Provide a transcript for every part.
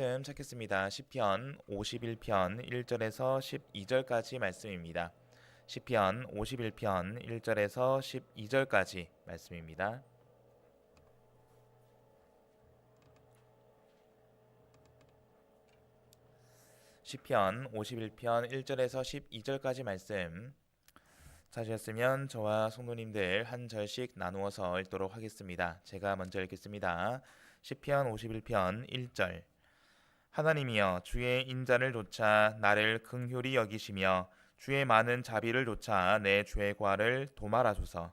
찾겠습니다. 시편 51편 1절에서 12절까지 말씀입니다. 시편 51편 1절에서 12절까지 말씀입니다. 시편 51편 1절에서 12절까지 말씀 찾으셨으면 저와 성도님들 한 절씩 나누어서 읽도록 하겠습니다. 제가 먼저 읽겠습니다. 시편 51편 1절 하나님이여 주의 인자를 좇아 나를 긍휼히 여기시며 주의 많은 자비를 좇아 내 죄과를 도말하소서.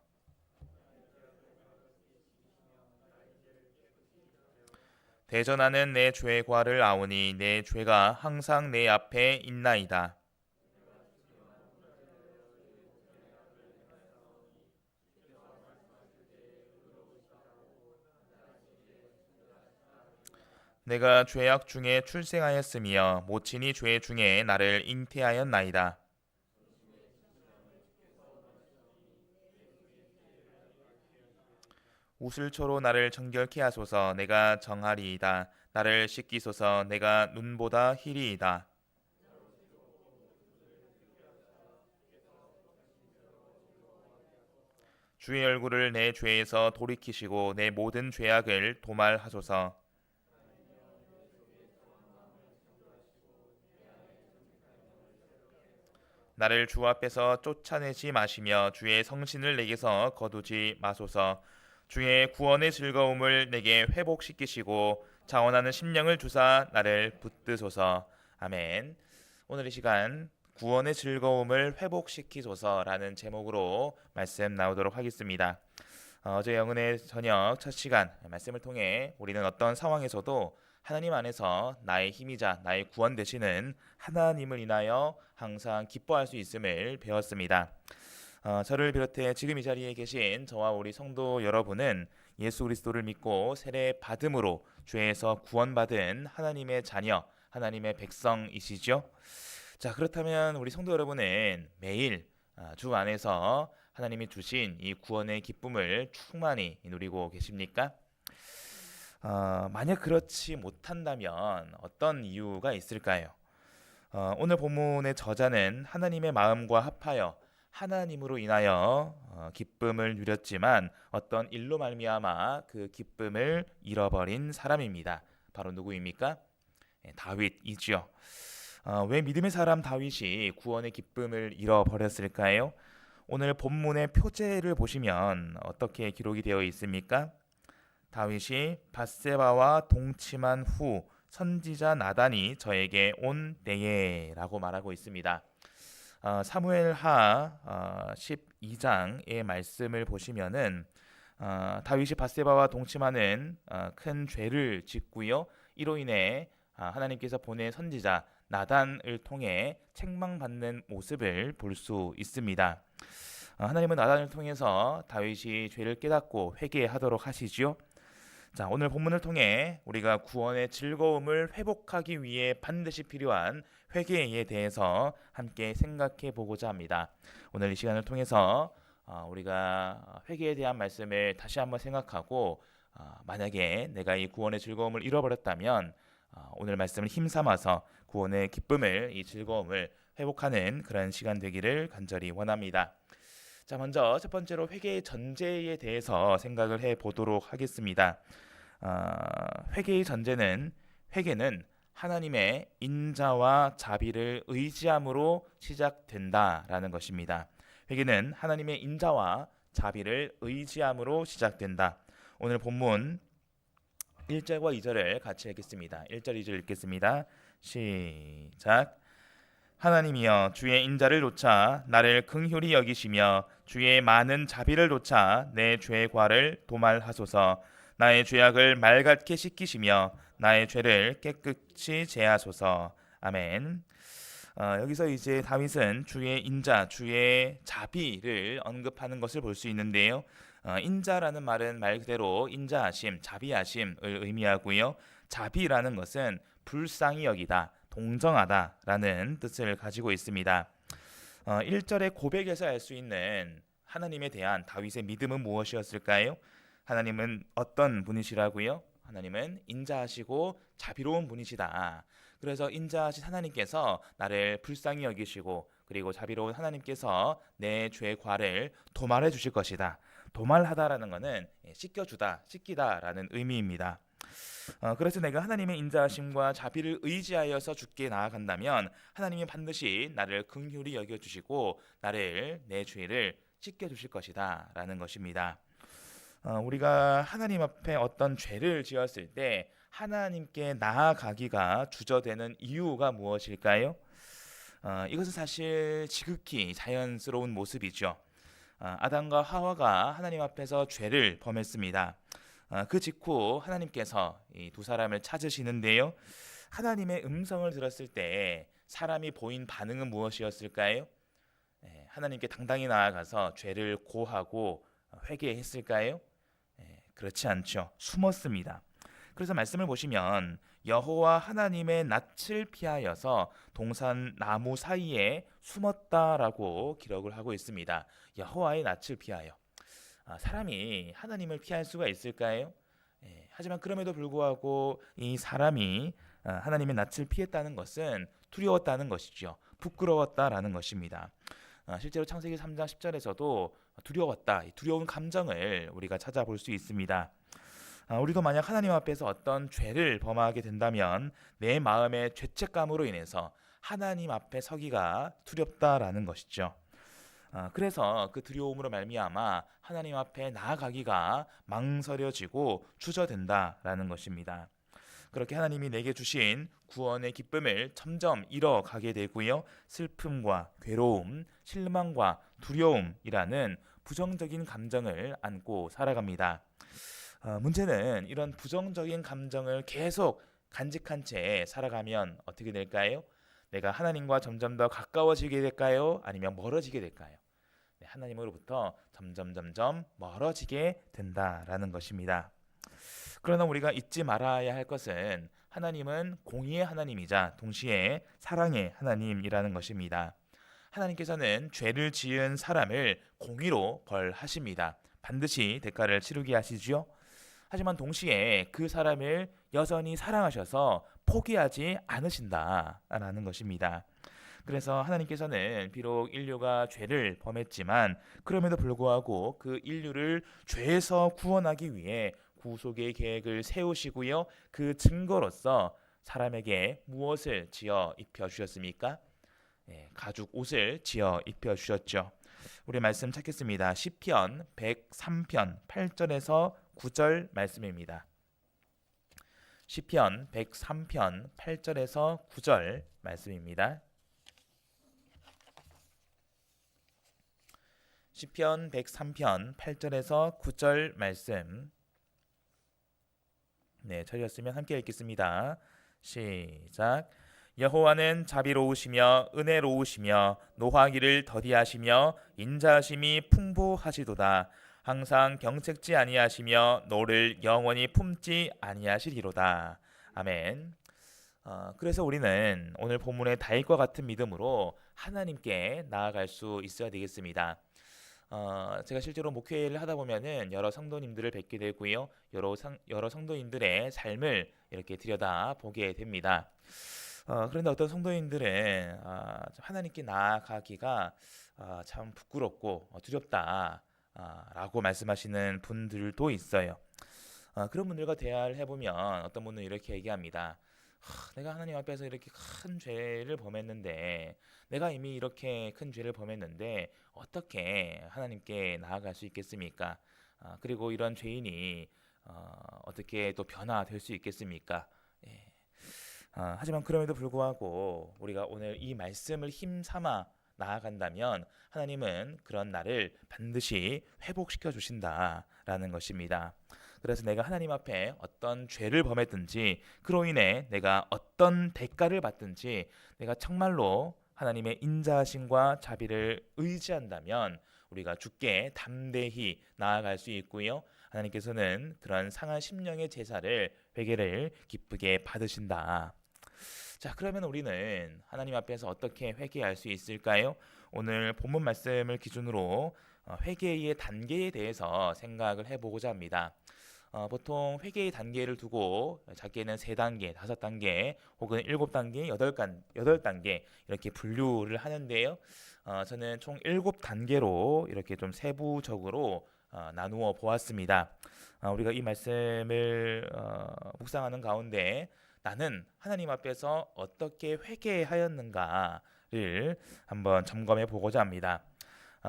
대전하는 내 죄과를 아오니 내 죄가 항상 내 앞에 있나이다. 내가 죄악 중에 출생하였으며 모친이 죄 중에 나를 잉태하였나이다. 우슬초로 나를 정결케 하소서. 내가 정하리이다. 나를 씻기소서. 내가 눈보다 희리이다. 주의 얼굴을 내 죄에서 돌이키시고 내 모든 죄악을 도말하소서. 나를 주 앞에서 쫓아내지 마시며 주의 성신을 내게서 거두지 마소서. 주의 구원의 즐거움을 내게 회복시키시고 자원하는 심령을 주사 나를 붙드소서. 아멘. 오늘 이 시간 구원의 즐거움을 회복시키소서라는 제목으로 말씀 나오도록 하겠습니다. 어제 영은의 저녁 첫 시간 말씀을 통해 우리는 어떤 상황에서도 하나님 안에서 나의 힘이자 나의 구원 되시는 하나님을 인하여 항상 기뻐할 수 있음을 배웠습니다. 저를 비롯해 지금 이 자리에 계신 저와 우리 성도 여러분은 예수 그리스도를 믿고 세례 받음으로 죄에서 구원받은 하나님의 자녀, 하나님의 백성이시죠? 자, 그렇다면 우리 성도 여러분은 매일 주 안에서 하나님이 주신 이 구원의 기쁨을 충만히 누리고 계십니까? 만약 그렇지 못한다면 어떤 이유가 있을까요? 오늘 본문의 저자는 하나님의 마음과 합하여 하나님으로 인하여 기쁨을 누렸지만 어떤 일로 말미암아 그 기쁨을 잃어버린 사람입니다. 바로 누구입니까? 다윗이지요. 왜 믿음의 사람 다윗이 구원의 기쁨을 잃어버렸을까요? 오늘 본문의 표제를 보시면 어떻게 기록이 되어 있습니까? 다윗이 밧세바와 동침한 후 선지자 나단이 저에게 온 때에라고 말하고 있습니다. 사무엘하 12장의 말씀을 보시면은 다윗이 밧세바와 동침하는 큰 죄를 짓고요. 이로 인해 하나님께서 보낸 선지자 나단을 통해 책망받는 모습을 볼 수 있습니다. 하나님은 나단을 통해서 다윗이 죄를 깨닫고 회개하도록 하시지요. 자, 오늘 본문을 통해 우리가 구원의 즐거움을 회복하기 위해 반드시 필요한 회개에 대해서 함께 생각해 보고자 합니다. 오늘 이 시간을 통해서 우리가 회개에 대한 말씀을 다시 한번 생각하고 만약에 내가 이 구원의 즐거움을 잃어버렸다면 오늘 말씀을 힘삼아서 구원의 기쁨을, 이 즐거움을 회복하는 그런 시간 되기를 간절히 원합니다. 자, 먼저 첫 번째로 회개의 전제에 대해서 생각을 해 보도록 하겠습니다. 회개의 전제는 회개는 하나님의 인자와 자비를 의지함으로 시작된다라는 것입니다. 회개는 하나님의 인자와 자비를 의지함으로 시작된다. 오늘 본문 1절과 2절을 같이 읽겠습니다. 1절 2절 읽겠습니다. 시작. 하나님이여 주의 인자를 좇아 나를 긍휼히 여기시며 주의 많은 자비를 좇아 내 죄과를 도말하소서. 나의 죄악을 맑게 씻기시며 나의 죄를 깨끗이 제하소서. 아멘. 여기서 이제 다윗은 주의 인자, 주의 자비를 언급하는 것을 볼 수 있는데요. 인자라는 말은 말 그대로 인자하심, 자비하심을 의미하고요. 자비라는 것은 불쌍히 여기다, 동정하다라는 뜻을 가지고 있습니다. 1절의 고백에서 알 수 있는 하나님에 대한 다윗의 믿음은 무엇이었을까요? 하나님은 어떤 분이시라고요? 하나님은 인자하시고 자비로운 분이시다. 그래서 인자하신 하나님께서 나를 불쌍히 여기시고 그리고 자비로운 하나님께서 내 죄의 과를 도말해 주실 것이다. 도말하다라는 것은 씻겨주다, 씻기다라는 의미입니다. 그래서 내가 하나님의 인자하심과 자비를 의지하여서 주께 나아간다면 하나님이 반드시 나를 긍휼히 여겨주시고 나를 내 죄를 씻겨주실 것이다 라는 것입니다. 우리가 하나님 앞에 어떤 죄를 지었을 때 하나님께 나아가기가 주저되는 이유가 무엇일까요? 이것은 사실 지극히 자연스러운 모습이죠. 아담과 하와가 하나님 앞에서 죄를 범했습니다. 그 직후 하나님께서 이 두 사람을 찾으시는데요. 하나님의 음성을 들었을 때 사람이 보인 반응은 무엇이었을까요? 하나님께 당당히 나아가서 죄를 고하고 회개했을까요? 그렇지 않죠. 숨었습니다. 그래서 말씀을 보시면 여호와 하나님의 낯을 피하여서 동산 나무 사이에 숨었다라고 기록을 하고 있습니다. 여호와의 낯을 피하여. 사람이 하나님을 피할 수가 있을까요? 하지만 그럼에도 불구하고 이 사람이 하나님의 낯을 피했다는 것은 두려웠다는 것이죠. 부끄러웠다라는 것입니다. 실제로 창세기 3장 10절에서도 두려웠다, 두려운 감정을 우리가 찾아볼 수 있습니다. 우리도 만약 하나님 앞에서 어떤 죄를 범하게 된다면 내 마음의 죄책감으로 인해서 하나님 앞에 서기가 두렵다라는 것이죠. 그래서 그 두려움으로 말미암아 하나님 앞에 나아가기가 망설여지고 주저된다라는 것입니다. 그렇게 하나님이 내게 주신 구원의 기쁨을 점점 잃어가게 되고요. 슬픔과 괴로움, 실망과 두려움이라는 부정적인 감정을 안고 살아갑니다. 문제는 이런 부정적인 감정을 계속 간직한 채 살아가면 어떻게 될까요? 내가 하나님과 점점 더 가까워지게 될까요? 아니면 멀어지게 될까요? 하나님으로부터 점점 멀어지게 된다라는 것입니다. 그러나 우리가 잊지 말아야 할 것은 하나님은 공의의 하나님이자 동시에 사랑의 하나님이라는 것입니다. 하나님께서는 죄를 지은 사람을 공의로 벌하십니다. 반드시 대가를 치르게 하시지요. 하지만 동시에 그 사람을 여전히 사랑하셔서 포기하지 않으신다라는 것입니다. 그래서 하나님께서는 비록 인류가 죄를 범했지만 그럼에도 불구하고 그 인류를 죄에서 구원하기 위해 구속의 계획을 세우시고요. 그 증거로서 사람에게 무엇을 지어 입혀 주셨습니까? 가죽 옷을 지어 입혀 주셨죠. 우리 말씀 찾겠습니다. 시편 103편 8절에서 9절 말씀입니다. 시편 103편 8절에서 9절 말씀입니다. 시편 103편 8절에서 9절 말씀. 찾으셨으면 함께 읽겠습니다. 시작. 여호와는 자비로우시며 은혜로우시며 노하기를 더디하시며 인자하심이 풍부하시도다. 항상 경책지 아니하시며 노를 영원히 품지 아니하시리로다. 아멘. 그래서 우리는 오늘 본문의 다윗과 같은 믿음으로 하나님께 나아갈 수 있어야 되겠습니다. 제가 실제로 목회를 하다 보면은 여러 성도님들을 뵙게 되고요, 여러 성도님들의 삶을 이렇게 들여다 보게 됩니다. 그런데 어떤 성도님들은 하나님께 나아가기가 참 부끄럽고 두렵다 라고 말씀하시는 분들도 있어요. 그런 분들과 대화를 해보면 어떤 분은 이렇게 얘기합니다. 내가 하나님 앞에서 이렇게 큰 죄를 범했는데, 내가 이미 이렇게 큰 죄를 범했는데 어떻게 하나님께 나아갈 수 있겠습니까? 그리고 이런 죄인이 어떻게 또 변화될 수 있겠습니까? 하지만 그럼에도 불구하고 우리가 오늘 이 말씀을 힘삼아 나아간다면 하나님은 그런 나를 반드시 회복시켜 주신다라는 것입니다. 그래서 내가 하나님 앞에 어떤 죄를 범했든지 그로 인해 내가 어떤 대가를 받든지 내가 정말로 하나님의 인자하심과 자비를 의지한다면 우리가 주께 담대히 나아갈 수 있고요, 하나님께서는 그런 상한 심령의 제사를, 회개를 기쁘게 받으신다. 자, 그러면 우리는 하나님 앞에서 어떻게 회개할 수 있을까요? 오늘 본문 말씀을 기준으로 회개의 단계에 대해서 생각을 해보고자 합니다. 보통 회개의 단계를 두고 작게는 3단계, 5단계 혹은 7단계, 8단계 이렇게 분류를 하는데요. 저는 총 7단계로 이렇게 좀 세부적으로 나누어 보았습니다. 우리가 이 말씀을 묵상하는 가운데 나는 하나님 앞에서 어떻게 회개하였는가를 한번 점검해 보고자 합니다.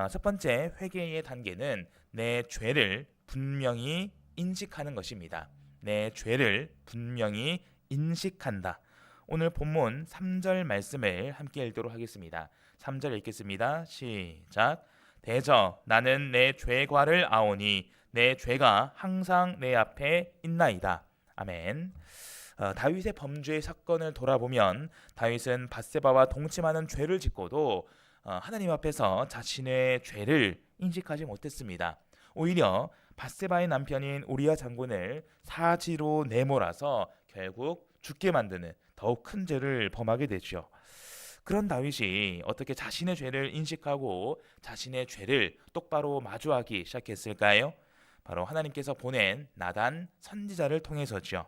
첫 번째 회개의 단계는 내 죄를 분명히 인식하는 것입니다. 내 죄를 분명히 인식한다. 오늘 본문 3절 말씀을 함께 읽도록 하겠습니다. 3절 읽겠습니다. 시작. 대저 나는 내 죄과를 아오니 내 죄가 항상 내 앞에 있나이다. 아멘. 다윗의 범죄의 사건을 돌아보면 다윗은 밧세바와 동침하는 죄를 짓고도 하나님 앞에서 자신의 죄를 인식하지 못했습니다. 오히려 밧세바의 남편인 우리아 장군을 사지로 내몰아서 결국 죽게 만드는 더욱 큰 죄를 범하게 되죠. 그런 다윗이 어떻게 자신의 죄를 인식하고 자신의 죄를 똑바로 마주하기 시작했을까요? 바로 하나님께서 보낸 나단 선지자를 통해서죠.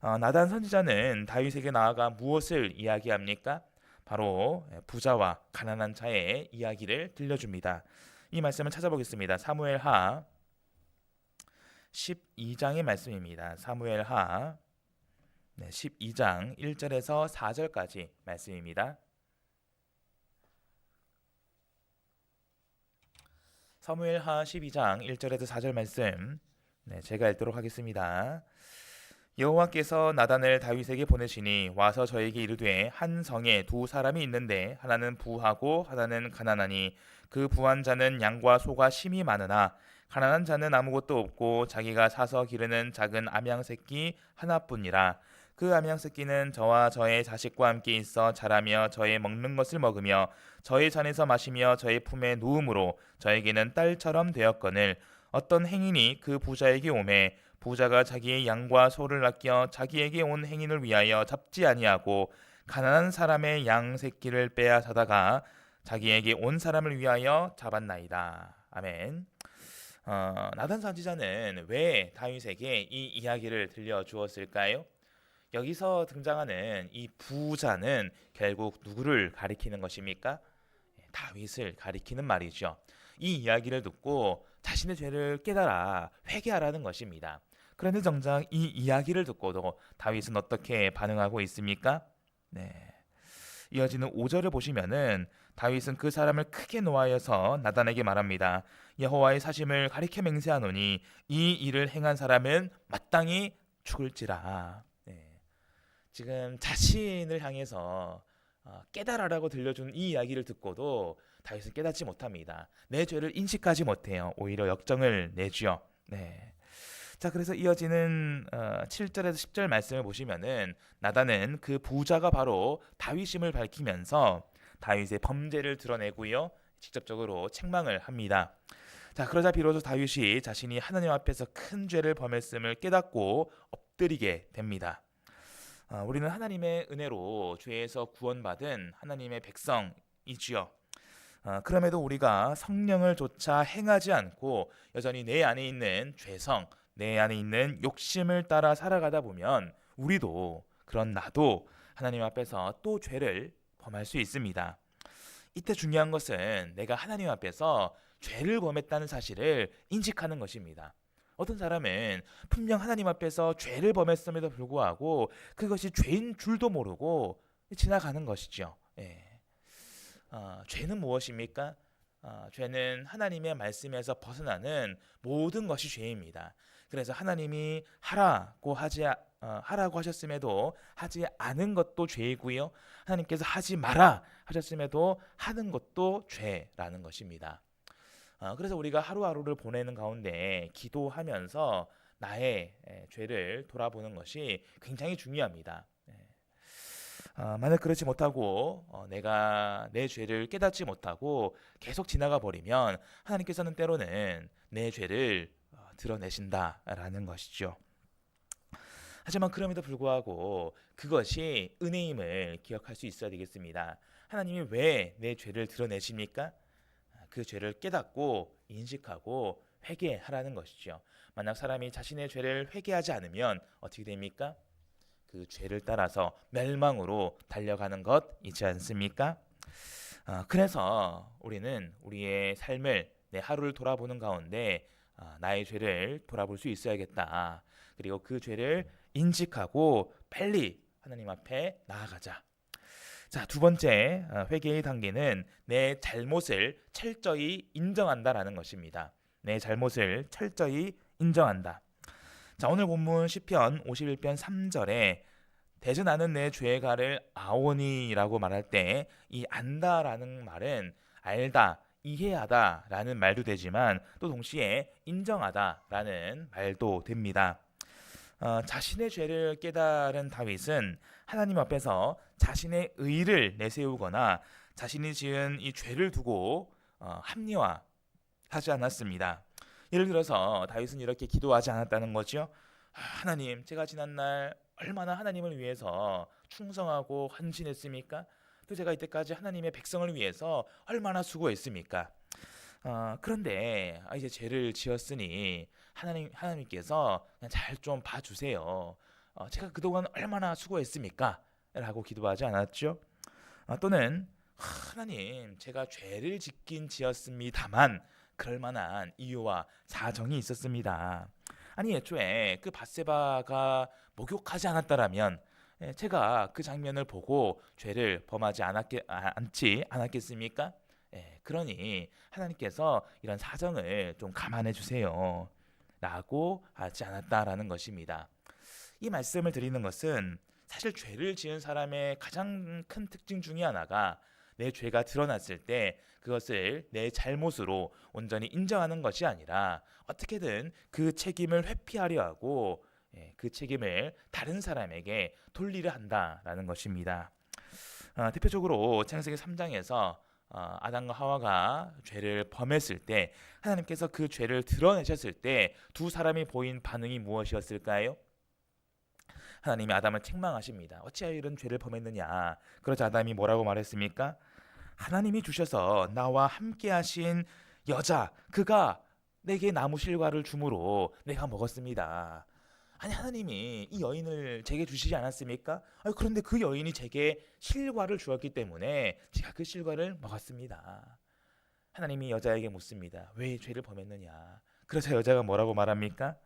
나단 선지자는 다윗에게 나아가 무엇을 이야기합니까? 바로 부자와 가난한 자의 이야기를 들려줍니다. 이 말씀을 찾아보겠습니다. 사무엘하 12장의 말씀입니다. 사무엘하 12장 1절에서 4절까지 말씀입니다. 사무엘하 12장 1절에서 4절 말씀 제가 읽도록 하겠습니다. 여호와께서 나단을 다윗에게 보내시니 와서 저에게 이르되 한 성에 2사람이 있는데 하나는 부하고 하나는 가난하니 그 부한 자는 양과 소가 심히 많으나 가난한 자는 아무것도 없고 자기가 사서 기르는 작은 암양 새끼 하나뿐이라. 그 암양 새끼는 저와 저의 자식과 함께 있어 자라며 저의 먹는 것을 먹으며 저의 잔에서 마시며 저의 품에 누움으로 저에게는 딸처럼 되었거늘 어떤 행인이 그 부자에게 오매 부자가 자기의 양과 소를 아껴 자기에게 온 행인을 위하여 잡지 아니하고 가난한 사람의 양 새끼를 빼앗아다가 자기에게 온 사람을 위하여 잡았나이다. 아멘. 나단 선지자는 왜 다윗에게 이 이야기를 들려주었을까요? 여기서 등장하는 이 부자는 결국 누구를 가리키는 것입니까? 다윗을 가리키는 말이죠. 이 이야기를 듣고 자신의 죄를 깨달아 회개하라는 것입니다. 그런데 정작 이 이야기를 듣고도 다윗은 어떻게 반응하고 있습니까? 이어지는 5절을 보시면은 다윗은 그 사람을 크게 노하여서 나단에게 말합니다. 여호와의 사심을 가리켜 맹세하노니 이 일을 행한 사람은 마땅히 죽을지라. 지금 자신을 향해서 깨달아라고 들려준 이 이야기를 듣고도 다윗은 깨닫지 못합니다. 내 죄를 인식하지 못해요. 오히려 역정을 내죠. 자, 그래서 이어지는 7절에서 10절 말씀을 보시면은 나단은 그 부자가 바로 다윗임을 밝히면서 다윗의 범죄를 드러내고요. 직접적으로 책망을 합니다. 자, 그러자 비로소 다윗이 자신이 하나님 앞에서 큰 죄를 범했음을 깨닫고 엎드리게 됩니다. 우리는 하나님의 은혜로 죄에서 구원받은 하나님의 백성이지요. 그럼에도 우리가 성령을 조차 행하지 않고 여전히 내 안에 있는 죄성, 내 안에 있는 욕심을 따라 살아가다 보면 우리도 그런 나도 하나님 앞에서 또 죄를 범할 수 있습니다. 이때 중요한 것은 내가 하나님 앞에서 죄를 범했다는 사실을 인식하는 것입니다. 어떤 사람은 분명 하나님 앞에서 죄를 범했음에도 불구하고 그것이 죄인 줄도 모르고 지나가는 것이죠. 죄는 무엇입니까? 죄는 하나님의 말씀에서 벗어나는 모든 것이 죄입니다. 그래서 하나님이 하라고 하셨음에도 하지 않은 것도 죄이고요. 하나님께서 하지 마라 하셨음에도 하는 것도 죄라는 것입니다. 그래서 우리가 하루하루를 보내는 가운데 기도하면서 나의 죄를 돌아보는 것이 굉장히 중요합니다. 만약 그렇지 못하고 내가 내 죄를 깨닫지 못하고 계속 지나가 버리면 하나님께서는 때로는 내 죄를 드러내신다라는 것이죠. 하지만 그럼에도 불구하고 그것이 은혜임을 기억할 수 있어야 되겠습니다. 하나님이 왜 내 죄를 드러내십니까? 그 죄를 깨닫고 인식하고 회개하라는 것이죠. 만약 사람이 자신의 죄를 회개하지 않으면 어떻게 됩니까? 그 죄를 따라서 멸망으로 달려가는 것이지 않습니까? 그래서 우리는 우리의 삶을 내 하루를 돌아보는 가운데 나의 죄를 돌아볼 수 있어야겠다. 그리고 그 죄를 인식하고 빨리 하나님 앞에 나아가자. 자, 두 번째 회개의 단계는 내 잘못을 철저히 인정한다라는 것입니다. 내 잘못을 철저히 인정한다. 자, 오늘 본문 시편 51편 3절에 대저 나는 내 죄가를 아오니라고 말할 때 이 안다라는 말은 알다, 이해하다라는 말도 되지만 또 동시에 인정하다라는 말도 됩니다. 자신의 죄를 깨달은 다윗은 하나님 앞에서 자신의 의를 내세우거나 자신이 지은 이 죄를 두고 합리화하지 않았습니다. 예를 들어서 다윗은 이렇게 기도하지 않았다는 거죠. 하나님, 제가 지난날 얼마나 하나님을 위해서 충성하고 헌신했습니까? 또 제가 이때까지 하나님의 백성을 위해서 얼마나 수고했습니까? 그런데 이제 죄를 지었으니 하나님께서 그냥 잘 좀 봐주세요. 제가 그동안 얼마나 수고했습니까? 라고 기도하지 않았죠? 또는 하나님, 제가 죄를 짓긴 지었습니다만 그럴 만한 이유와 사정이 있었습니다. 아니, 애초에 그 밧세바가 목욕하지 않았다라면 제가 그 장면을 보고 죄를 범하지 않았겠습니까? 그러니 하나님께서 이런 사정을 좀 감안해 주세요 라고 하지 않았다라는 것입니다. 이 말씀을 드리는 것은 사실 죄를 지은 사람의 가장 큰 특징 중에 하나가 내 죄가 드러났을 때 그것을 내 잘못으로 온전히 인정하는 것이 아니라 어떻게든 그 책임을 회피하려 하고 그 책임을 다른 사람에게 돌리려 한다라는 것입니다. 대표적으로 창세기 3장에서 아담과 하와가 죄를 범했을 때 하나님께서 그 죄를 드러내셨을 때 두 사람이 보인 반응이 무엇이었을까요? 하나님이 아담을 책망하십니다. 어찌하여 이런 죄를 범했느냐. 그러자 아담이 뭐라고 말했습니까? 하나님이 주셔서 나와 함께 하신 여자, 그가 내게 나무 실과를 주므로 내가 먹었습니다. 아니, 하나님이 이 여인을 제게 주시지 않았습니까? 그런데 그 여인이 제게 실과를 주었기 때문에 제가 그 실과를 먹었습니다. 하나님이 여자에게 묻습니다. 왜 죄를 범했느냐? 그래서 여자가 뭐라고 말합니까?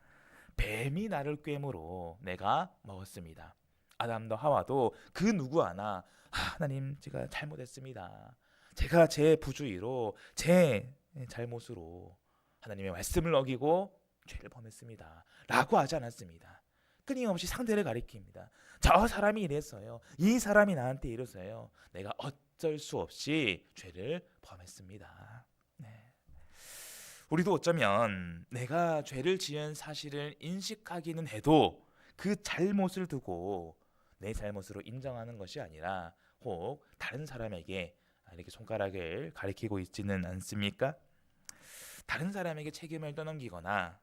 뱀이 나를 꿰므로 내가 먹었습니다. 아담도 하와도 그 누구 하나 하나님, 제가 잘못했습니다. 제가 제 부주의로 제 잘못으로 하나님의 말씀을 어기고 죄를 범했습니다 라고 하지 않았습니다. 끊임없이 상대를 가리킵니다. 저 사람이 이랬어요. 이 사람이 나한테 이랬어요. 내가 어쩔 수 없이 죄를 범했습니다. 네. 우리도 어쩌면 내가 죄를 지은 사실을 인식하기는 해도 그 잘못을 두고 내 잘못으로 인정하는 것이 아니라 혹 다른 사람에게 이렇게 손가락을 가리키고 있지는 않습니까? 다른 사람에게 책임을 떠넘기거나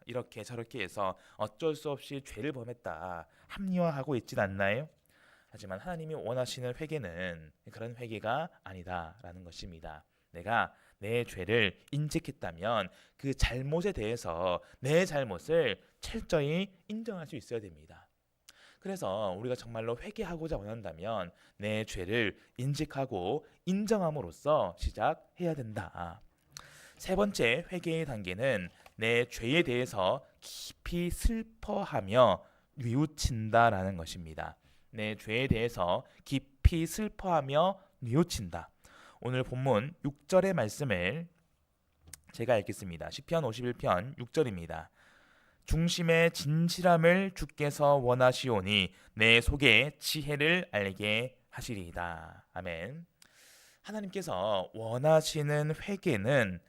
이렇게 저렇게 해서 어쩔 수 없이 죄를 범했다 합리화하고 있진 않나요? 하지만 하나님이 원하시는 회개는 그런 회개가 아니다라는 것입니다. 내가 내 죄를 인식했다면 그 잘못에 대해서 내 잘못을 철저히 인정할 수 있어야 됩니다. 그래서 우리가 정말로 회개하고자 원한다면 내 죄를 인식하고 인정함으로써 시작해야 된다. 세 번째 회개의 단계는 내 죄에 대해서 깊이 슬퍼하며 뉘우친다라는 것입니다. 내 죄에 대해서 깊이 슬퍼하며 뉘우친다. 오늘 본문 6절의 말씀을 제가 읽겠습니다. 시편 51편 6절입니다. 중심의 진실함을 주께서 원하시오니 내 속에 지혜를 알게 하시리이다. 아멘. 하나님께서 원하시는 회개는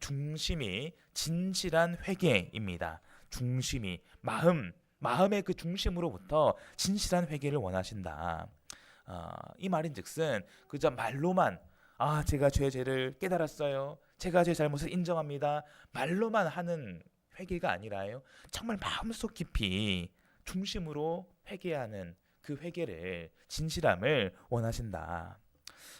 중심이 진실한 회개입니다. 중심이 마음의 그 중심으로부터 진실한 회개를 원하신다. 이 말인즉슨 그저 말로만 제가 죄를 깨달았어요. 제가 제 잘못을 인정합니다. 말로만 하는 회개가 아니라요. 정말 마음속 깊이 중심으로 회개하는 그 회개를 진실함을 원하신다.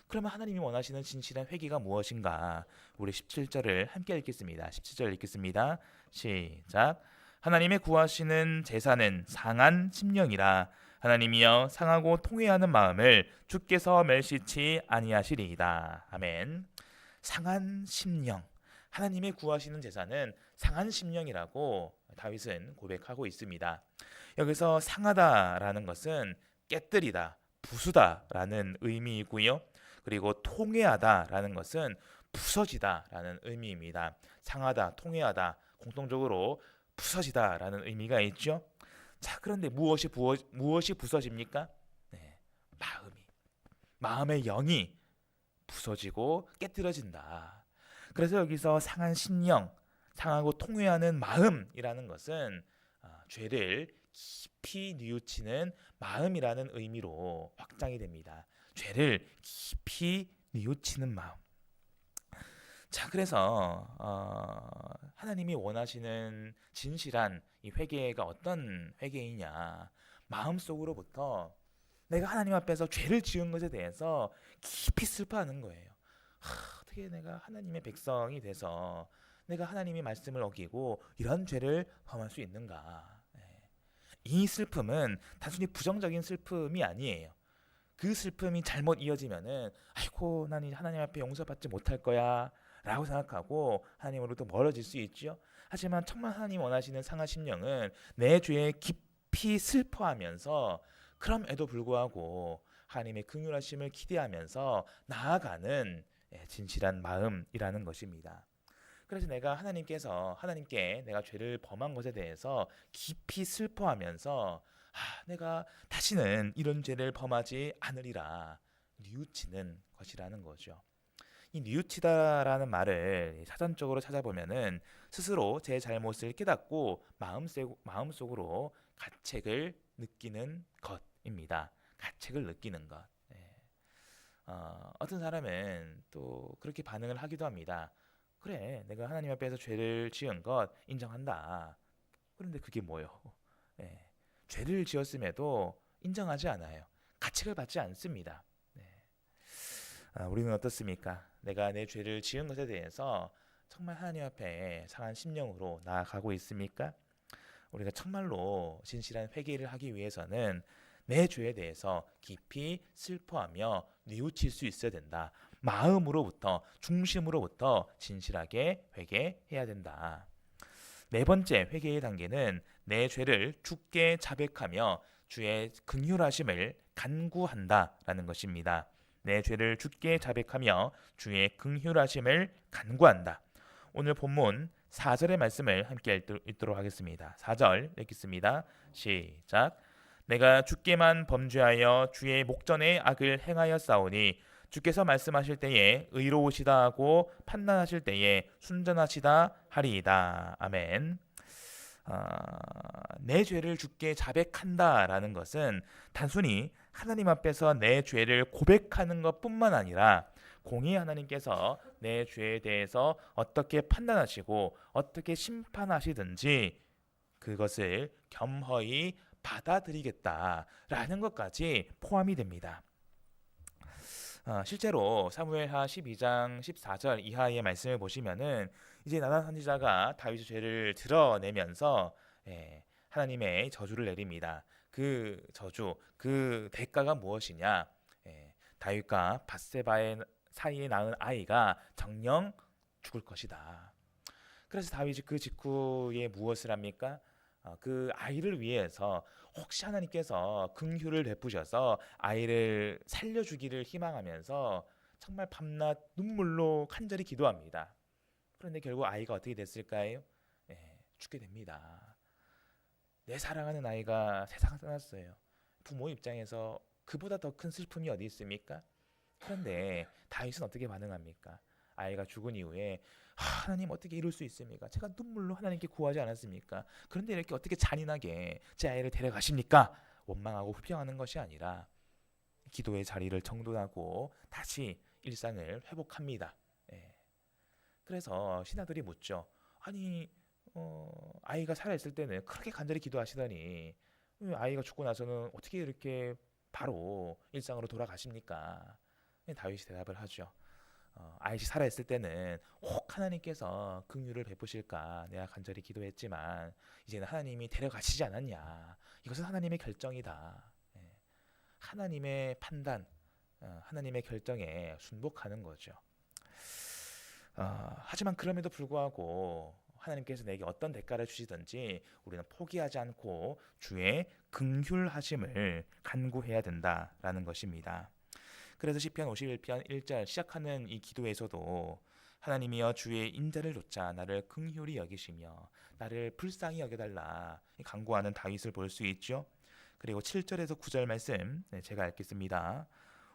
그러면 하나님이 원하시는 진실한 회개가 무엇인가? 우리 17절을 함께 읽겠습니다. 17절 읽겠습니다. 시작. 하나님의 구하시는 제사는 상한 심령이라. 하나님이여 상하고 통회하는 마음을 주께서 멸시치 아니하시리이다. 아멘. 상한 심령. 하나님의 구하시는 제사는 상한 심령이라고 다윗은 고백하고 있습니다. 여기서 상하다라는 것은 깨뜨리다, 부수다라는 의미이고요. 그리고 통회하다라는 것은 부서지다라는 의미입니다. 상하다, 통회하다, 공통적으로 부서지다라는 의미가 있죠. 자, 그런데 무엇이 부서집니까? 네, 마음의 영이 부서지고 깨뜨려진다. 그래서 여기서 상한 심령, 상하고 통회하는 마음이라는 것은 죄를 깊이 뉘우치는 마음이라는 의미로 확장이 됩니다. 죄를 깊이 뉘우치는 마음. 자, 그래서 하나님이 원하시는 진실한 이 회개가 어떤 회개이냐? 마음속으로부터 내가 하나님 앞에서 죄를 지은 것에 대해서 깊이 슬퍼하는 거예요. 어떻게 내가 하나님의 백성이 돼서 내가 하나님의 말씀을 어기고 이런 죄를 범할 수 있는가? 이 슬픔은 단순히 부정적인 슬픔이 아니에요. 그 슬픔이 잘못 이어지면은 아이고 나는 하나님 앞에 용서받지 못할 거야 라고 생각하고 하나님으로부터 멀어질 수 있죠. 하지만 정말 하나님 원하시는 상한 심령은 내 죄에 깊이 슬퍼하면서 그럼에도 불구하고 하나님의 긍휼하심을 기대하면서 나아가는 진실한 마음이라는 것입니다. 그래서 내가 하나님께 내가 죄를 범한 것에 대해서 깊이 슬퍼하면서 내가 다시는 이런 죄를 범하지 않으리라 뉘우치는 것이라는 거죠. 이 뉘우치다라는 말을 사전적으로 찾아보면은 스스로 제 잘못을 깨닫고 마음속으로 가책을 느끼는 것입니다. 가책을 느끼는 것. 어떤 사람은 또 그렇게 반응을 하기도 합니다. 그래, 내가 하나님 앞에서 죄를 지은 것 인정한다. 그런데 그게 뭐예요? 죄를 지었음에도 인정하지 않아요. 가책을 받지 않습니다. 우리는 어떻습니까? 내가 내 죄를 지은 것에 대해서 정말 하나님 앞에 상한 심령으로 나아가고 있습니까? 우리가 정말로 진실한 회개를 하기 위해서는 내 죄에 대해서 깊이 슬퍼하며 뉘우칠 수 있어야 된다. 마음으로부터, 중심으로부터 진실하게 회개해야 된다. 네 번째 회개의 단계는 내 죄를 주께 자백하며 주의 긍휼하심을 간구한다라는 것입니다. 내 죄를 주께 자백하며 주의 긍휼하심을 간구한다. 오늘 본문 4절의 말씀을 함께 읽도록 하겠습니다. 4절 읽겠습니다. 시작. 내가 주께만 범죄하여 주의 목전에 악을 행하였사오니 주께서 말씀하실 때에 의로우시다 하고 판단하실 때에 순전하시다 하리이다. 아멘. 내 죄를 주께 자백한다라는 것은 단순히 하나님 앞에서 내 죄를 고백하는 것뿐만 아니라 공의 하나님께서 내 죄에 대해서 어떻게 판단하시고 어떻게 심판하시든지 그것을 겸허히 받아들이겠다라는 것까지 포함이 됩니다. 실제로 사무엘하 12장 14절 이하의 말씀을 보시면은 이제 나단 선지자가 다윗의 죄를 드러내면서 하나님의 저주를 내립니다. 그 저주, 그 대가가 무엇이냐? 다윗과 밧세바의 사이에 낳은 아이가 정령 죽을 것이다. 그래서 다윗이 그 직후에 무엇을 합니까? 그 아이를 위해서 혹시 하나님께서 긍휼을 베푸셔서 아이를 살려주기를 희망하면서 정말 밤낮 눈물로 간절히 기도합니다. 그런데 결국 아이가 어떻게 됐을까요? 죽게 됩니다. 내 사랑하는 아이가 세상을 떠났어요. 부모 입장에서 그보다 더 큰 슬픔이 어디 있습니까? 그런데 다윗은 어떻게 반응합니까? 아이가 죽은 이후에 하나님 어떻게 이럴 수 있습니까? 제가 눈물로 하나님께 구하지 않았습니까? 그런데 이렇게 어떻게 잔인하게 제 아이를 데려가십니까? 원망하고 불평하는 것이 아니라 기도의 자리를 정돈하고 다시 일상을 회복합니다. 그래서 신하들이 묻죠. 아니 아이가 살아있을 때는 그렇게 간절히 기도하시더니 아이가 죽고 나서는 어떻게 이렇게 바로 일상으로 돌아가십니까? 다윗이 대답을 하죠. 아이시 살아있을 때는 혹 하나님께서 긍휼을 베푸실까 내가 간절히 기도했지만 이제는 하나님이 데려가시지 않았냐. 이것은 하나님의 결정이다. 예. 하나님의 판단, 하나님의 결정에 순복하는 거죠. 하지만 그럼에도 불구하고 하나님께서 내게 어떤 대가를 주시든지 우리는 포기하지 않고 주의 긍휼하심을 간구해야 된다라는 것입니다. 그래서 시편 51편 1절 시작하는 이 기도에서도 하나님이여 주의 인자를 좇아 나를 긍휼히 여기시며 나를 불쌍히 여겨달라 간구하는 다윗을 볼 수 있죠. 그리고 7절에서 9절 말씀 제가 읽겠습니다.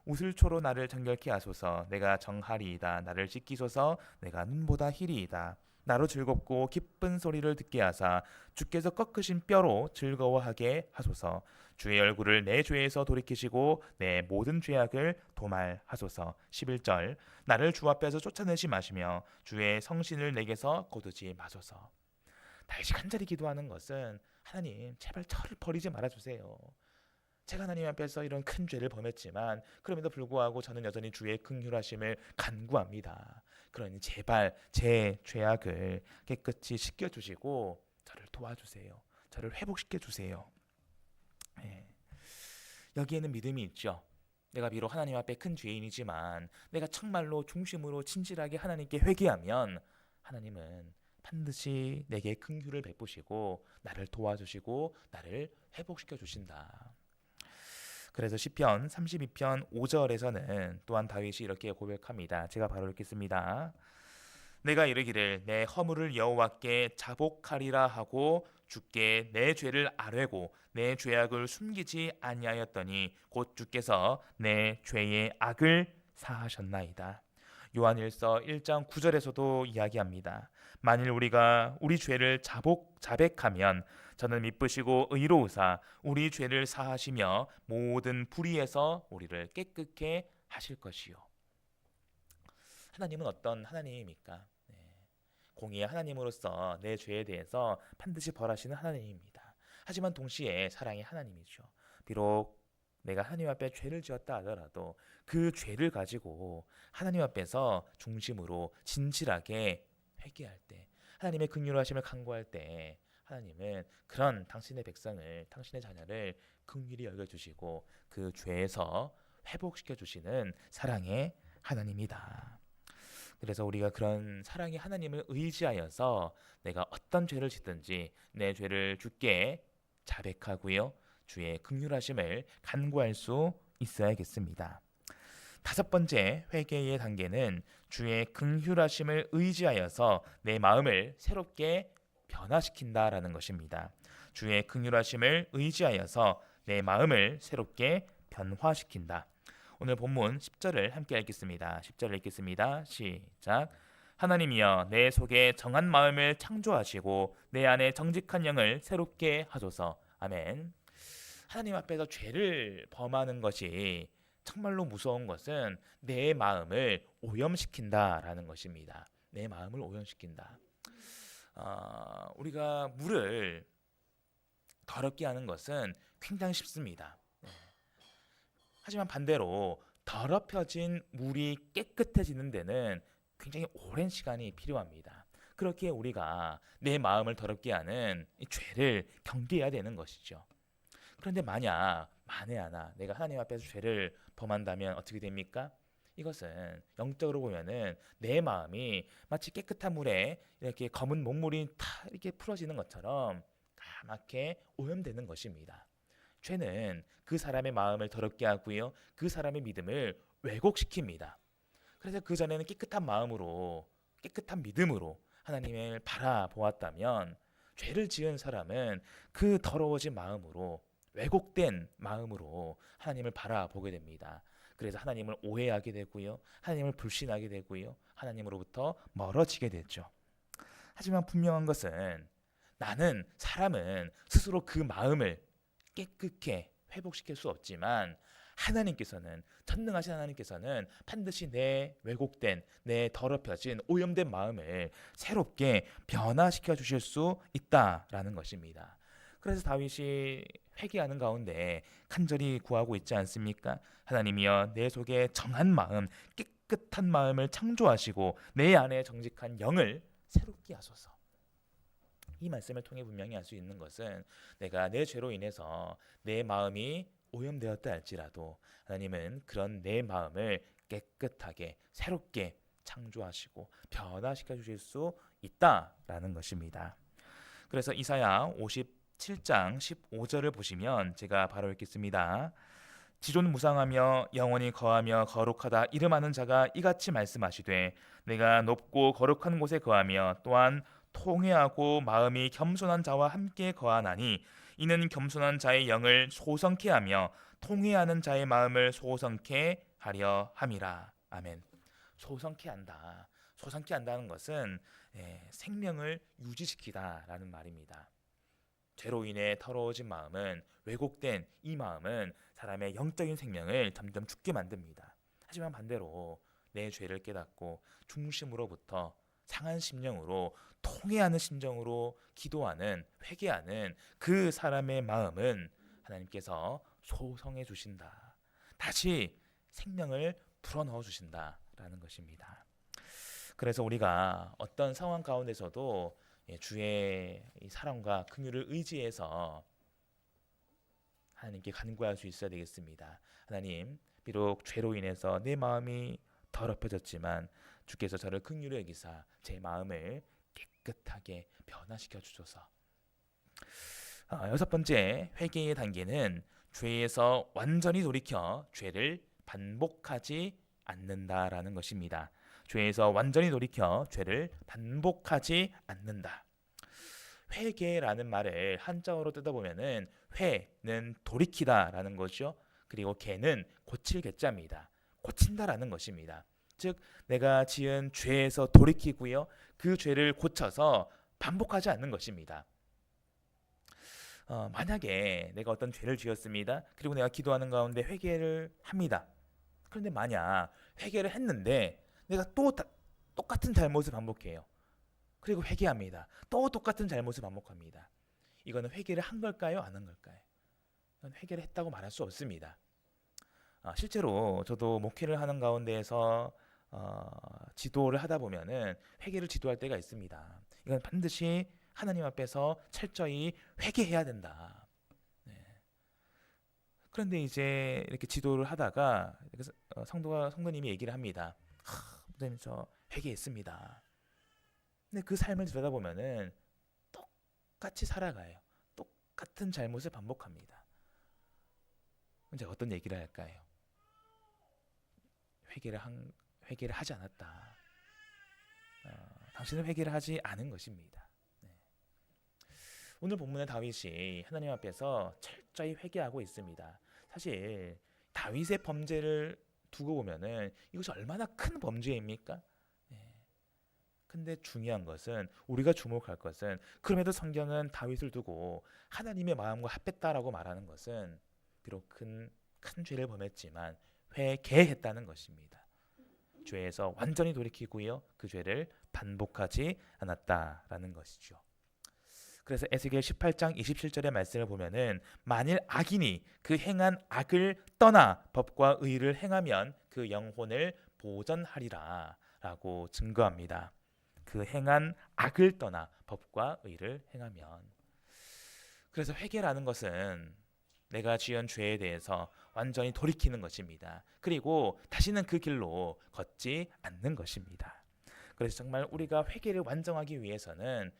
우슬초로 나를 정결케 하소서 내가 정하리이다 나를 씻기소서 내가 눈보다 희리이다 나로 즐겁고 기쁜 소리를 듣게 하사 주께서 꺾으신 뼈로 즐거워하게 하소서 주의 얼굴을 내 죄에서 돌이키시고 내 모든 죄악을 도말하소서. 11절 나를 주 앞에서 쫓아내지 마시며 주의 성신을 내게서 거두지 마소서. 다윗이 간절히 기도하는 것은 하나님 제발 저를 버리지 말아주세요. 제가 하나님 앞에서 이런 큰 죄를 범했지만 그럼에도 불구하고 저는 여전히 주의 긍휼하심을 간구합니다. 그러니 제발 제 죄악을 깨끗이 씻겨주시고 저를 도와주세요. 저를 회복시켜주세요. 예. 여기에는 믿음이 있죠. 내가 비록 하나님 앞에 큰 죄인이지만 내가 정말로 중심으로 진실하게 하나님께 회개하면 하나님은 반드시 내게 긍휼을 베푸시고 나를 도와주시고 나를 회복시켜 주신다. 그래서 시편 32편 5절에서는 또한 다윗이 이렇게 고백합니다. 제가 바로 읽겠습니다. 내가 이르기를 내 허물을 여호와께 자복하리라 하고 주께 내 죄를 아뢰고 내 죄악을 숨기지 아니하였더니 곧 주께서 내 죄의 악을 사하셨나이다. 요한일서 1장 9절에서도 이야기합니다. 만일 우리가 우리 죄를 자백하면 저는 미쁘시고 의로우사 우리 죄를 사하시며 모든 불의에서 우리를 깨끗게 하실 것이요. 하나님은 어떤 하나님입니까? 공의의 하나님으로서 내 죄에 대해서 반드시 벌하시는 하나님입니다. 하지만 동시에 사랑의 하나님이죠. 비록 내가 하나님 앞에 죄를 지었다 하더라도 그 죄를 가지고 하나님 앞에서 중심으로 진실하게 회개할 때, 하나님의 긍휼하심을 간구할 때 하나님은 그런 당신의 백성을, 당신의 자녀를 긍휼히 여겨주시고 그 죄에서 회복시켜 주시는 사랑의 하나님이다. 그래서 우리가 그런 사랑의 하나님을 의지하여서 내가 어떤 죄를 짓든지 내 죄를 주께 자백하고요, 주의 긍휼하심을 간구할 수 있어야겠습니다. 다섯 번째 회개의 단계는 주의 긍휼하심을 의지하여서 내 마음을 새롭게 변화시킨다라는 것입니다. 주의 긍휼하심을 의지하여서 내 마음을 새롭게 변화시킨다. 오늘 본문 10절을 함께 읽겠습니다. 10절을 읽겠습니다. 시작. 하나님이여 내 속에 정한 마음을 창조하시고 내 안에 정직한 영을 새롭게 하소서. 아멘. 하나님 앞에서 죄를 범하는 것이 정말로 무서운 것은 내 마음을 오염시킨다라는 것입니다. 내 마음을 오염시킨다. 우리가 물을 더럽게 하는 것은 굉장히 쉽습니다. 하지만 반대로 더럽혀진 물이 깨끗해지는 데는 굉장히 오랜 시간이 필요합니다. 그렇게 우리가 내 마음을 더럽게 하는 이 죄를 경계해야 되는 것이죠. 그런데 만에 하나 내가 하나님 앞에서 죄를 범한다면 어떻게 됩니까? 이것은 영적으로 보면은 내 마음이 마치 깨끗한 물에 이렇게 검은 목물이 다 이렇게 풀어지는 것처럼 까맣게 오염되는 것입니다. 죄는 그 사람의 마음을 더럽게 하고요, 그 사람의 믿음을 왜곡시킵니다. 그래서 그 전에는 깨끗한 마음으로, 깨끗한 믿음으로 하나님을 바라보았다면 죄를 지은 사람은 그 더러워진 마음으로, 왜곡된 마음으로 하나님을 바라보게 됩니다. 그래서 하나님을 오해하게 되고요, 하나님을 불신하게 되고요, 하나님으로부터 멀어지게 되죠. 하지만 분명한 것은 사람은 스스로 그 마음을 깨끗게 회복시킬 수 없지만 하나님께서는, 전능하신 하나님께서는 반드시 내 왜곡된, 내 더럽혀진 오염된 마음을 새롭게 변화시켜 주실 수 있다라는 것입니다. 그래서 다윗이 회개하는 가운데 간절히 구하고 있지 않습니까? 하나님이여 내 속에 정한 마음, 깨끗한 마음을 창조하시고 내 안에 정직한 영을 새롭게 하소서. 이 말씀을 통해 분명히 알 수 있는 것은 내가 내 죄로 인해서 내 마음이 오염되었다 할지라도 하나님은 그런 내 마음을 깨끗하게 새롭게 창조하시고 변화시켜 주실 수 있다라는 것입니다. 그래서 이사야 57장 15절을 보시면 제가 바로 읽겠습니다. 지존 무상하며 영원히 거하며 거룩하다 이름하는 자가 이같이 말씀하시되 내가 높고 거룩한 곳에 거하며 또한 통회하고 마음이 겸손한 자와 함께 거하나니 이는 겸손한 자의 영을 소성케 하며 통회하는 자의 마음을 소성케 하려 함이라. 아멘. 소성케 한다. 소성케 한다는 것은 생명을 유지시키다라는 말입니다. 죄로 인해 더러워진 마음은, 왜곡된 이 마음은 사람의 영적인 생명을 점점 죽게 만듭니다. 하지만 반대로 내 죄를 깨닫고 중심으로부터 상한 심령으로 통회하는 심정으로 기도하는, 회개하는 그 사람의 마음은 하나님께서 소성해 주신다. 다시 생명을 불어넣어 주신다라는 것입니다. 그래서 우리가 어떤 상황 가운데서도 주의 사랑과 긍휼을 의지해서 하나님께 간구할 수 있어야 되겠습니다. 하나님, 비록 죄로 인해서 내 마음이 더럽혀졌지만 주께서 저를 긍휼히 여기사 제 마음을 깨끗하게 변화시켜 주소서. 여섯 번째 회개의 단계는 죄에서 완전히 돌이켜 죄를 반복하지 않는다라는 것입니다. 죄에서 완전히 돌이켜 죄를 반복하지 않는다. 회개라는 말을 한자어로 뜯어보면은 회는 돌이키다라는 거죠. 그리고 개는 고칠 개자입니다. 고친다라는 것입니다. 즉 내가 지은 죄에서 돌이키고요. 그 죄를 고쳐서 반복하지 않는 것입니다. 만약에 내가 어떤 죄를 지었습니다. 그리고 내가 기도하는 가운데 회개를 합니다. 그런데 만약 회개를 했는데 내가 또 똑같은 잘못을 반복해요. 그리고 회개합니다. 또 똑같은 잘못을 반복합니다. 이거는 회개를 한 걸까요? 안 한 걸까요? 이건 회개를 했다고 말할 수 없습니다. 실제로 저도 목회를 하는 가운데에서 지도를 하다 보면은 회개를 지도할 때가 있습니다. 이건 반드시 하나님 앞에서 철저히 회개해야 된다. 네. 그런데 이제 이렇게 지도를 하다가 성도님이 얘기를 합니다. 목사님 저 회개했습니다. 근데 그 삶을 들여다보면은 똑같이 살아가요. 똑같은 잘못을 반복합니다. 제가 어떤 얘기를 할까요? 회개를 하지 않았다. 당신은 회개를 하지 않은 것입니다. 네. 오늘 본문의 다윗이 하나님 앞에서 철저히 회개하고 있습니다. 사실 다윗의 범죄를 두고 보면은 이것이 얼마나 큰 범죄입니까? 근데 중요한 것은, 우리가 주목할 것은, 그럼에도 성경은 다윗을 두고 하나님의 마음과 합했다라고 말하는 것은 비록 큰 죄를 범했지만 회개했다는 것입니다. 죄에서 완전히 돌이키고요. 그 죄를 반복하지 않았다라는 것이죠. 그래서 에스겔 18장 27절의 말씀을 보면은 만일 악인이 그 행한 악을 떠나 법과 의를 행하면 그 영혼을 보전하리라 라고 증거합니다. 그 행한 악을 떠나 법과 의를 행하면. 그래서 회개라는 것은 내가 지은 죄에 대해서 완전히 돌이키는 것입니다. 그리고 다시는 그 길로 걷지 않는 것입니다. 그래서 정말 우리가 회개를 완성하기 위해서는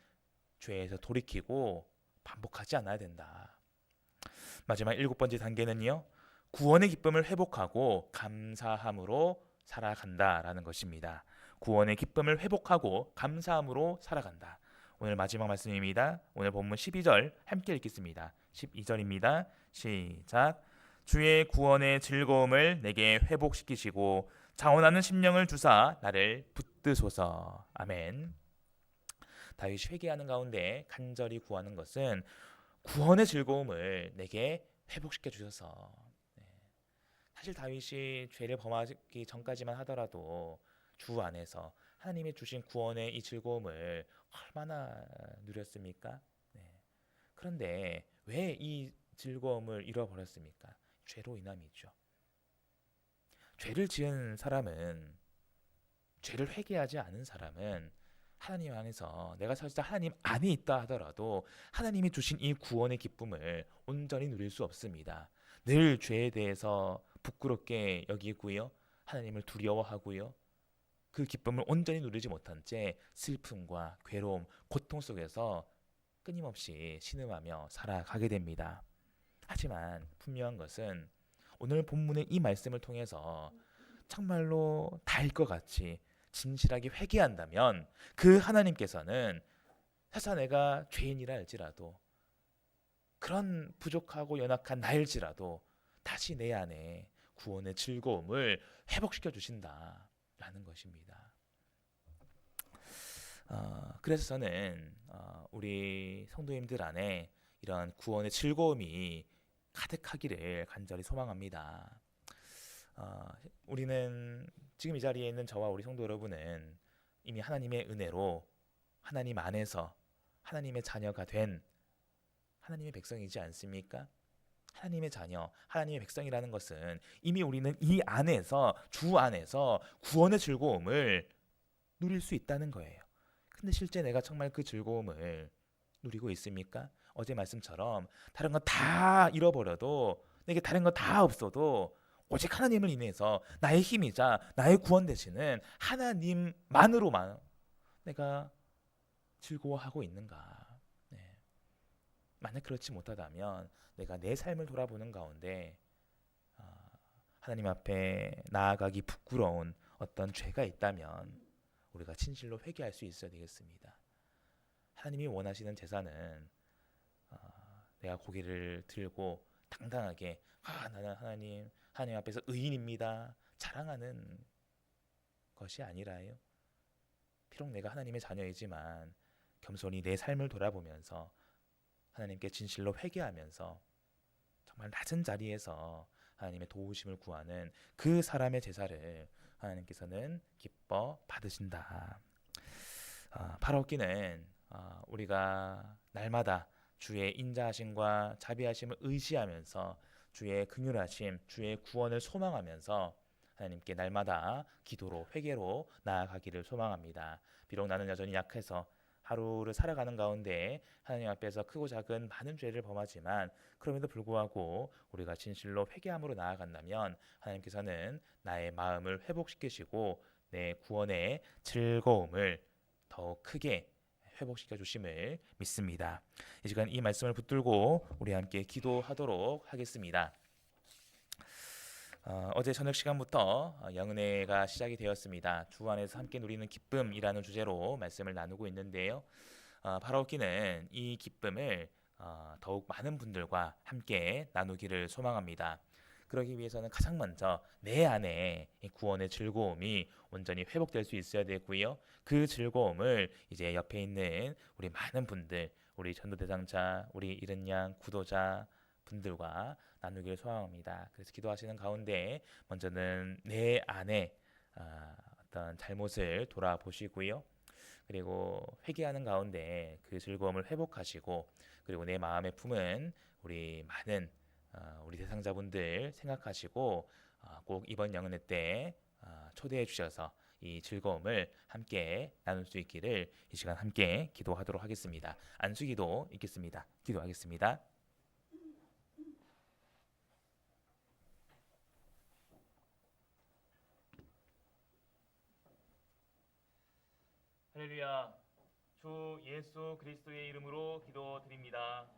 죄에서 돌이키고 반복하지 않아야 된다. 마지막 일곱 번째 단계는요, 구원의 기쁨을 회복하고 감사함으로 살아간다라는 것입니다. 구원의 기쁨을 회복하고 감사함으로 살아간다. 오늘 마지막 말씀입니다. 오늘 본문 12절 함께 읽겠습니다. 12절입니다. 시작. 주의 구원의 즐거움을 내게 회복시키시고 자원하는 심령을 주사 나를 붙드소서. 아멘. 다윗이 회개하는 가운데 간절히 구하는 것은 구원의 즐거움을 내게 회복시켜 주셔서. 사실 다윗이 죄를 범하기 전까지만 하더라도 주 안에서 하나님이 주신 구원의 이 즐거움을 얼마나 누렸습니까? 그런데 왜 이 즐거움을 잃어버렸습니까? 죄로 인함이죠. 죄를 지은 사람은, 죄를 회개하지 않은 사람은 하나님 안에서, 내가 설사 하나님 안에 있다 하더라도 하나님이 주신 이 구원의 기쁨을 온전히 누릴 수 없습니다. 늘 죄에 대해서 부끄럽게 여기고요, 하나님을 두려워하고요, 그 기쁨을 온전히 누리지 못한 채 슬픔과 괴로움, 고통 속에서 끊임없이 신음하며 살아가게 됩니다. 하지만 분명한 것은 오늘 본문의 이 말씀을 통해서 정말로 달 것 같이 진실하게 회개한다면 그 하나님께서는 설사 내가 죄인이라 할지라도, 그런 부족하고 연약한 나일지라도 다시 내 안에 구원의 즐거움을 회복시켜 주신다라는 것입니다. 그래서 저는 우리 성도님들 안에 이런 구원의 즐거움이 가득하기를 간절히 소망합니다. 우리는 지금 이 자리에 있는 저와 우리 성도 여러분은 이미 하나님의 은혜로 하나님 안에서 하나님의 자녀가 된 하나님의 백성이지 않습니까? 하나님의 자녀, 하나님의 백성이라는 것은 이미 우리는 이 안에서, 주 안에서 구원의 즐거움을 누릴 수 있다는 거예요. 근데 실제 내가 정말 그 즐거움을 누리고 있습니까? 어제 말씀처럼 다른 거 다 잃어버려도, 내게 다른 거 다 없어도 오직 하나님을 인해서 나의 힘이자 나의 구원 되시는 하나님만으로만 내가 즐거워하고 있는가? 네. 만약 그렇지 못하다면 내가 내 삶을 돌아보는 가운데 하나님 앞에 나아가기 부끄러운 어떤 죄가 있다면 우리가 진실로 회개할 수 있어야 되겠습니다. 하나님이 원하시는 제사는 내가 고개를 들고 당당하게 나는 하나님 앞에서 의인입니다, 자랑하는 것이 아니라요. 비록 내가 하나님의 자녀이지만 겸손히 내 삶을 돌아보면서 하나님께 진실로 회개하면서 정말 낮은 자리에서 하나님의 도우심을 구하는 그 사람의 제사를 하나님께서는 기뻐 받으신다. 팔아엎기는 우리가 날마다 주의 인자하심과 자비하심을 의지하면서 주의 긍휼하심, 주의 구원을 소망하면서 하나님께 날마다 기도로, 회개로 나아가기를 소망합니다. 비록 나는 여전히 약해서 하루를 살아가는 가운데 하나님 앞에서 크고 작은 많은 죄를 범하지만 그럼에도 불구하고 우리가 진실로 회개함으로 나아간다면 하나님께서는 나의 마음을 회복시키시고 내 구원의 즐거움을 더 크게 회복시켜 주심을 믿습니다. 이 시간 이 말씀을 붙들고 우리 함께 기도하도록 하겠습니다. 어제 저녁 시간부터 영은회가 시작이 되었습니다. 주 안에서 함께 누리는 기쁨이라는 주제로 말씀을 나누고 있는데요. 바라옵기는 이 기쁨을 더욱 많은 분들과 함께 나누기를 소망합니다. 그러기 위해서는 가장 먼저 내 안에 이 구원의 즐거움이 온전히 회복될 수 있어야 되고요. 그 즐거움을 이제 옆에 있는 우리 많은 분들, 우리 전도 대상자, 우리 이른 양 구도자 분들과 나누기를 소망합니다. 그래서 기도하시는 가운데 먼저는 내 안에 어떤 잘못을 돌아보시고요. 그리고 회개하는 가운데 그 즐거움을 회복하시고, 그리고 내 마음에 품은 우리 많은 우리 대상자분들 생각하시고 꼭 이번 영은회 때 초대해 주셔서 이 즐거움을 함께 나눌 수 있기를 이 시간 함께 기도하도록 하겠습니다. 안수기도 있겠습니다. 기도하겠습니다. 할렐루야. 주 예수 그리스도의 이름으로 기도드립니다.